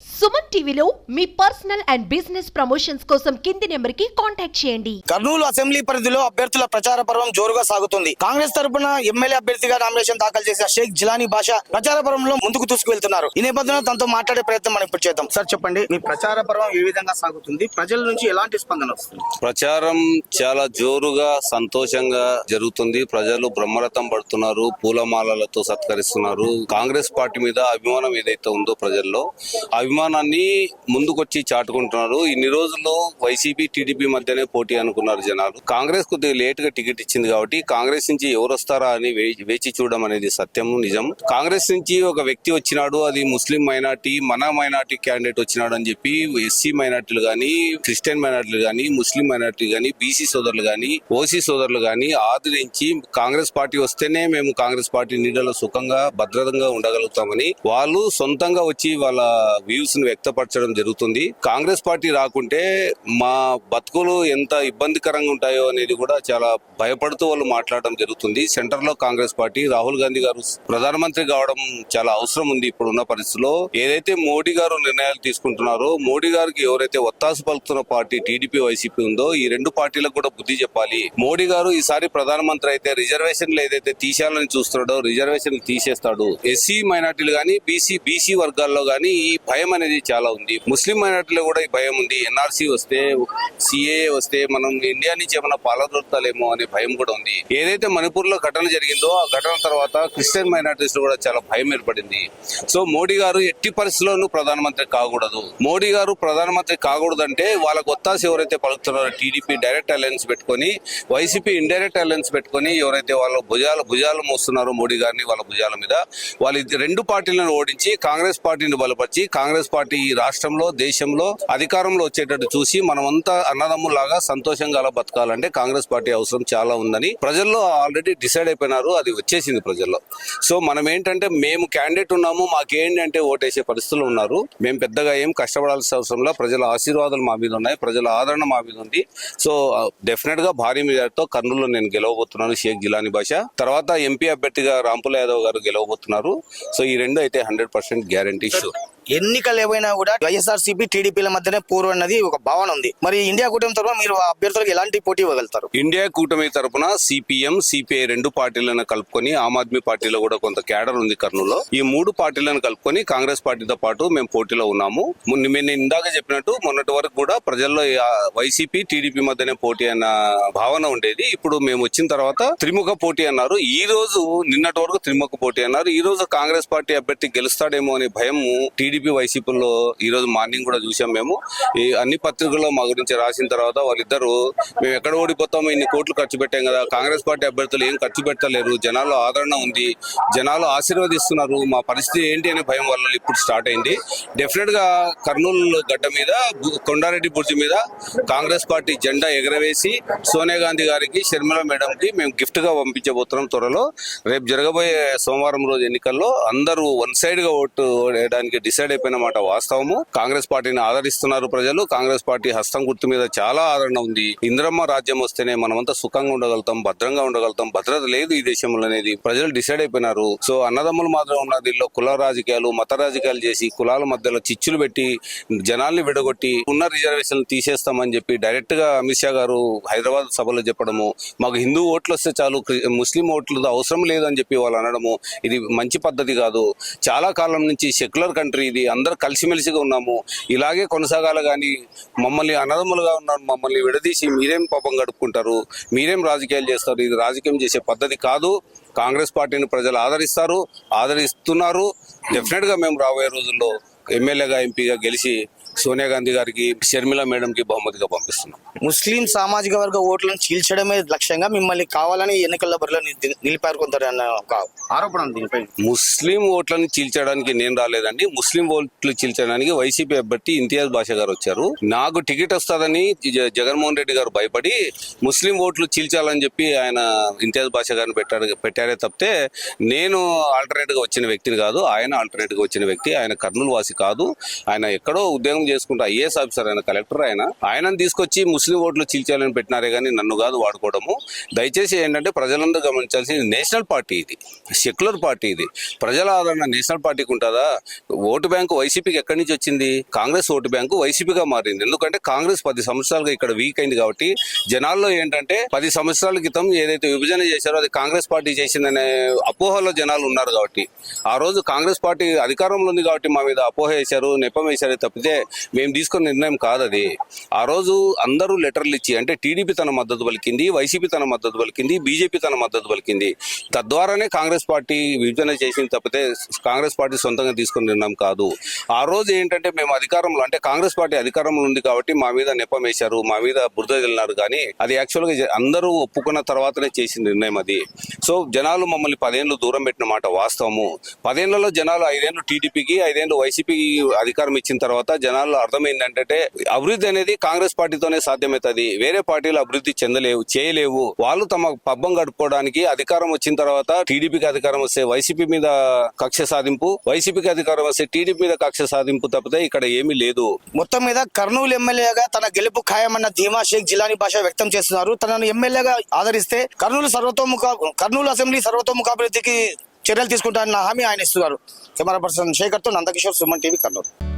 సుమన్ టీవీలో మీ personal and business promotions కోసం కింది నెంబర్కి కాంటాక్ట్ చేయండి. కర్నూలు అసెంబ్లీ పరిధిలో అభ్యర్థుల ప్రచార పర్వం జోరుగా సాగుతుంది. కాంగ్రెస్ తరపున ఎమ్మెల్యే అభ్యర్థిగా నామినేషన్ దాఖలు చేసిన షేక్ జిలానీ బాషా ప్రచార పర్వంలో ముందుకు దూసుకువెళ్తున్నారు. ఈ నేపథ్యంలో తనతో మాట్లాడే ప్రయత్నం మనం ఇప్పుడు చేద్దాం. సార్ చెప్పండి, మీ ప్రచార పర్వం ఏ విధంగా సాగుతుంది? ప్రజల నుంచి ఎలాంటి స్పందన వస్తుంది? ప్రచారం చాలా జోరుగా సంతోషంగా జరుగుతుంది. ప్రజలు బ్రహ్మరథం పడుతున్నారు, పూలమాలలతో సత్కరిస్తున్నారు. కాంగ్రెస్ పార్టీ మీద అభిమానం ఏదైతే ఉందో ప్రజల్లో అభిమానాన్ని ముందుకొచ్చి చాటుకుంటున్నారు. ఇన్ని రోజుల్లో వైసీపీ టీడీపీ మధ్యనే పోటీ అనుకున్నారు జనాలు. కాంగ్రెస్ కొద్దిగా లేట్ గా టికెట్ ఇచ్చింది కాబట్టి కాంగ్రెస్ నుంచి ఎవరు వస్తారా అని వేచి చూడడం అనేది సత్యం, నిజం. కాంగ్రెస్ నుంచి ఒక వ్యక్తి వచ్చినాడు, అది ముస్లిం మైనార్టీ, మన మైనార్టీ క్యాండిడేట్ వచ్చినాడు అని చెప్పి ఎస్సీ మైనార్టీలు గానీ, క్రిస్టియన్ మైనార్టీలు గానీ, ముస్లిం మైనార్టీ గానీ, బీసీ సోదరులు గానీ, ఓసీ సోదరులు గానీ ఆదరించి కాంగ్రెస్ పార్టీ వస్తేనే మేము కాంగ్రెస్ పార్టీ నీడలో సుఖంగా భద్రంగా ఉండగలుగుతామని వాళ్ళు సొంతంగా వచ్చి వాళ్ళ వ్యూస్ ను వ్యక్తపరచడం జరుగుతుంది. కాంగ్రెస్ పార్టీ రాకుంటే మా బతుకులు ఎంత ఇబ్బందికరంగా ఉంటాయో అనేది కూడా చాలా భయపడుతూ వాళ్ళు మాట్లాడడం జరుగుతుంది. సెంటర్ లో కాంగ్రెస్ పార్టీ, రాహుల్ గాంధీ గారు ప్రధానమంత్రి కావడం చాలా అవసరం ఉంది ఇప్పుడున్న పరిస్థితుల్లో. ఏదైతే మోడీ గారు నిర్ణయాలు తీసుకుంటున్నారో, మోడీ గారికి ఎవరైతే ఒత్తాసు పలుకుతున్న పార్టీ టీడీపీ వైసీపీ ఉందో, ఈ రెండు పార్టీలకు కూడా బుద్ధి చెప్పాలి. మోడీ గారు ఈసారి ప్రధానమంత్రి అయితే రిజర్వేషన్లు ఏదైతే తీసేయాలని చూస్తున్నాడో రిజర్వేషన్లు తీసేస్తాడు. ఎస్సీ మైనార్టీలు గానీ, బీసీ వర్గాల్లో గానీ ఈ భయం అనేది చాలా ఉంది. ముస్లిం మైనార్టీలో కూడా ఈ భయం ఉంది. ఎన్ఆర్సీ వస్తే, సిఏఏ వస్తే మనం ఇండియా నుంచి ఏమైనా పాలదొరుకుతాలేమో అనే భయం కూడా ఉంది. ఏదైతే మణిపూర్ లో ఘటన జరిగిందో ఆ ఘటన తర్వాత క్రిస్టియన్ మైనార్టీస్ లో కూడా చాలా భయం ఏర్పడింది. సో మోడీ గారు ఎట్టి పరిస్థితుల్లోనూ ప్రధానమంత్రి కాకూడదు. మోడీ గారు ప్రధానమంత్రి కాకూడదంటే వాళ్ళకు ఒత్తాసు ఎవరైతే పలుకుతున్నారో టీడీపీ డైరెక్ట్ అలయన్స్ పెట్టుకొని, వైసీపీ ఇండైరెక్ట్ అలయన్స్ పెట్టుకొని ఎవరైతే వాళ్ళ భుజాలు మోస్తున్నారో మోడీ గారిని వాళ్ళ భుజాల మీద, వాళ్ళు రెండు పార్టీలను ఓడించి కాంగ్రెస్ పార్టీని బలపరిచి కాంగ్రెస్ పార్టీ ఈ రాష్ట్రంలో, దేశంలో అధికారంలో వచ్చేటట్టు చూసి మనమంతా అన్నదమ్ములాగా సంతోషంగా అలా బతకాలంటే కాంగ్రెస్ పార్టీ అవసరం చాలా ఉందని ప్రజల్లో ఆల్రెడీ డిసైడ్ అయిపోయినారు. అది వచ్చేసింది ప్రజల్లో. సో మనం ఏంటంటే మేము క్యాండిడేట్ ఉన్నాము, మాకేంటి అంటే ఓటేసే పరిస్థితులు ఉన్నారు. మేము పెద్దగా ఏం కష్టపడాల్సిన అవసరం లేదు. ప్రజల ఆశీర్వాదాలు మా మీద ఉన్నాయి, ప్రజల ఆదరణ మా మీద ఉంది. సో డెఫినెట్ గా భారీ మెజార్టీతో కర్నూలులో నేను గెలవబోతున్నాను, షేక్ జిలానీ బాషా. తర్వాత ఎంపీ అభ్యర్థిగా రాంపుల యాదవ్ గారు గెలవబోతున్నారు. సో ఈ రెండు అయితే 100% గ్యారంటీ షూర్. ఎన్నికలు ఏవైనా కూడా వైఎస్ఆర్సీపీ టీడీపీల మధ్యనే పోరు అన్నది ఒక భావన ఉంది. మరి ఇండియా కూటమి తరఫున మీరు అభ్యర్థులకు ఎలాంటి పోటీ ఇవ్వగలుగుతారు? ఇండియా కూటమి తరఫున సిపిఎం, సిపిఐ రెండు పార్టీలను కలుపుకొని, ఆమ్ ఆద్మీ పార్టీలో కూడా కొంత క్యాడర్ ఉంది కర్నూలులో. ఈ మూడు పార్టీలను కలుపుకొని కాంగ్రెస్ పార్టీతో పాటు మేము పోటీలో ఉన్నాము. నేను ఇందాక చెప్పినట్టు మొన్నటి వరకు కూడా ప్రజల్లో వైసీపీ టీడీపీ మధ్యనే పోటీ అన్న భావన ఉండేది. ఇప్పుడు మేము వచ్చిన తర్వాత త్రిముఖ పోటీ అన్నారు. ఈ రోజు నిన్నటి వరకు త్రిముఖ పోటీ అన్నారు. ఈ రోజు కాంగ్రెస్ పార్టీ అభ్యర్థి గెలుస్తాడేమో అనే భయం టీడీపీ వైసీపీలో ఈ రోజు మార్నింగ్ కూడా చూసాం. మేము ఈ అన్ని పత్రికల్లో మా గురించి రాసిన తర్వాత వాళ్ళిద్దరు మేము ఎక్కడ ఓడిపోతామో, ఇన్ని కోట్లు ఖర్చు పెట్టాం కదా, కాంగ్రెస్ పార్టీ అభ్యర్థులు ఏం ఖర్చు పెట్టలేరు, జనాల్లో ఆదరణ ఉంది, జనాలు ఆశీర్వదిస్తున్నారు, మా పరిస్థితి ఏంటి అనే భయం వల్ల ఇప్పుడు స్టార్ట్ అయింది. డెఫినెట్ గా కర్నూలు గడ్డ మీద, కొండారెడ్డి బుర్జి మీద కాంగ్రెస్ పార్టీ జెండా ఎగరవేసి సోనియా గాంధీ గారికి, షర్మిల మేడం కి మేము గిఫ్ట్ గా పంపించబోతున్నాం త్వరలో. రేపు జరగబోయే సోమవారం రోజు ఎన్నికల్లో అందరూ వన్ సైడ్ గా ఓటు వేయడానికి డిసైడ్ అయిపోయిన మాట వాస్తవము. కాంగ్రెస్ పార్టీని ఆదరిస్తున్నారు ప్రజలు. కాంగ్రెస్ పార్టీ హస్తం గుర్తు మీద చాలా ఆదరణ ఉంది. ఇందిరమ్మ రాజ్యం వస్తేనే మనమంతా సుఖంగా ఉండగలుగుతాం, భద్రంగా ఉండగలుగుతాం. భద్రత లేదు ఈ దేశంలో అనేది ప్రజలు డిసైడ్ అయిపోయినారు. సో అన్నదమ్ములు మాత్రం ఉన్న దీనిలో కుల రాజకీయాలు, మత రాజకీయాలు చేసి కులాల మధ్యలో చిచ్చులు పెట్టి జనాల్ని విడగొట్టి ఉన్న రిజర్వేషన్లు తీసేస్తామని చెప్పి డైరెక్ట్ గా అమిత్ షా గారు హైదరాబాద్ సభలో చెప్పడము, మాకు హిందూ ఓట్లు వస్తే చాలు, ముస్లిం ఓట్లు అవసరం లేదు అని చెప్పి వాళ్ళు అనడము, ఇది మంచి పద్ధతి కాదు. చాలా కాలం నుంచి సెక్యులర్ కంట్రీ ఇది, అందరూ కలిసిమెలిసిగా ఉన్నాము, ఇలాగే కొనసాగాలి. కానీ మమ్మల్ని అన్నదమ్ములుగా ఉన్నాను, మమ్మల్ని విడదీసి మీరేం పాపం గడుపుకుంటారు, మీరేం రాజకీయాలు చేస్తారు, ఇది రాజకీయం చేసే పద్ధతి కాదు. కాంగ్రెస్ పార్టీని ప్రజలు ఆదరిస్తున్నారు. డెఫినెట్ గా మేము రాబోయే రోజుల్లో ఎమ్మెల్యేగా, ఎంపీగా గెలిచి సోనియా గాంధీ గారికి, షర్మిల మేడం కి బహుమతిగా పంపిస్తున్నాం. ముస్లిం సామాజిక వర్గ ఓట్లను చీల్చడమే లక్ష్యంగా మిమ్మల్ని కావాలని ఎన్నికల బరిలో నిలిపారు కొందరన్న ఒక ఆరోపణ దీనిపై. ముస్లిం ఓట్లను చీల్చడానికి నేను రాలేదండి. ముస్లిం ఓట్లు చీల్చడానికి వైసీపీ అభ్యర్థి ఇంతియాజ్ బాషా గారు వచ్చారు. నాకు టికెట్ వస్తుందని జగన్మోహన్ రెడ్డి గారు భయపడి ముస్లిం ఓట్లు చీల్చాలని చెప్పి ఆయన ఇంతియాజ్ బాషా గారిని పెట్టారే తప్పితే నేను ఆల్టర్నేట్ గా వచ్చిన వ్యక్తిని కాదు. ఆయన ఆల్టర్నేట్ గా వచ్చిన వ్యక్తి. ఆయన కర్నూలు వాసి కాదు. ఆయన ఎక్కడో ఉద్యోగం చేసుకుంటూ ఐఏఎస్ ఆఫీసర్ ఆయన, కలెక్టర్ ఆయనను తీసుకొచ్చి ముస్లిం ఓట్లు చీల్చాలని పెట్టినారే కానీ నన్ను కాదు వాడుకోవడము. దయచేసి ఏంటంటే ప్రజలందరూ గమనించాల్సింది నేషనల్ పార్టీ ఇది, సెక్యులర్ పార్టీ ఇది. ప్రజల ఆదరణ నేషనల్ పార్టీకి ఉంటుందా? ఓటు బ్యాంకు వైసీపీకి ఎక్కడి నుంచి వచ్చింది? కాంగ్రెస్ ఓటు బ్యాంకు వైసీపీగా మారింది. ఎందుకంటే కాంగ్రెస్ 10 సంవత్సరాలుగా ఇక్కడ వీక్ అయింది కాబట్టి జనాల్లో ఏంటంటే 10 సంవత్సరాల క్రితం ఏదైతే విభజన చేశారో అది కాంగ్రెస్ పార్టీ చేసిందనే అపోహలో జనాలు ఉన్నారు కాబట్టి, ఆ రోజు కాంగ్రెస్ పార్టీ అధికారంలో ఉంది కాబట్టి మా మీద అపోహ వేశారు, నెపం వేశారు తప్పితే మేము తీసుకున్న నిర్ణయం కాదు అది. ఆ రోజు అందరూ లెటర్లు ఇచ్చి, అంటే టీడీపీ తన మద్దతు పలికింది, వైసీపీ తన మద్దతు పలికింది, బీజేపీ తన మద్దతు పలికింది. తద్వారానే కాంగ్రెస్ పార్టీ విభజన చేసింది తప్పితే కాంగ్రెస్ పార్టీ సొంతంగా తీసుకున్న నిర్ణయం కాదు. ఆ రోజు ఏంటంటే మేము అధికారంలో, అంటే కాంగ్రెస్ పార్టీ అధికారంలో ఉంది కాబట్టి మా మీద నెపం వేశారు, మా మీద బురద జల్లినారు. కానీ అది యాక్చువల్గా అందరూ ఒప్పుకున్న తర్వాతనే చేసిన నిర్ణయం అది. సో జనాలు మమ్మల్ని 10 ఏళ్ళు దూరం పెట్టిన మాట వాస్తవము. 10 ఏళ్లలో జనాలు 5 ఏళ్ళు టీడీపీకి, 5 ఏళ్ళు వైసీపీకి అధికారం ఇచ్చిన తర్వాత జనాలు అర్థమైందంటే అభివృద్ధి అనేది కాంగ్రెస్ పార్టీతోనే సాధ్యమవుతుంది, వేరే పార్టీలు అభివృద్ధి చెందలేవు, చేయలేవు. వాళ్ళు తమ పబ్బం గడుపుకోవడానికి అధికారం వచ్చిన తర్వాత టీడీపీకి అధికారం వస్తే వైసీపీ మీద కక్ష సాధింపు, వైసీపీకి అధికారం వస్తే టీడీపీ మీద కక్ష సాధింపు తప్పితే ఇక్కడ ఏమీ లేదు. మొత్తం మీద కర్నూలు ఎమ్మెల్యేగా తన గెలుపు ఖాయమన్న ధీమా షేక్ జిలానీ బాషా వ్యక్తం చేస్తున్నారు. తనను ఎమ్మెల్యేగా ఆదరిస్తే కర్నూలు అసెంబ్లీ సర్వతోముఖాభివృద్ధికి చర్యలు తీసుకుంటారన్న హామీ ఆయన ఇస్తున్నారు. కెమెరా పర్సన్ శేఖర్తో నందకిషోర్, సుమన్ టీవీ, కర్నూలు.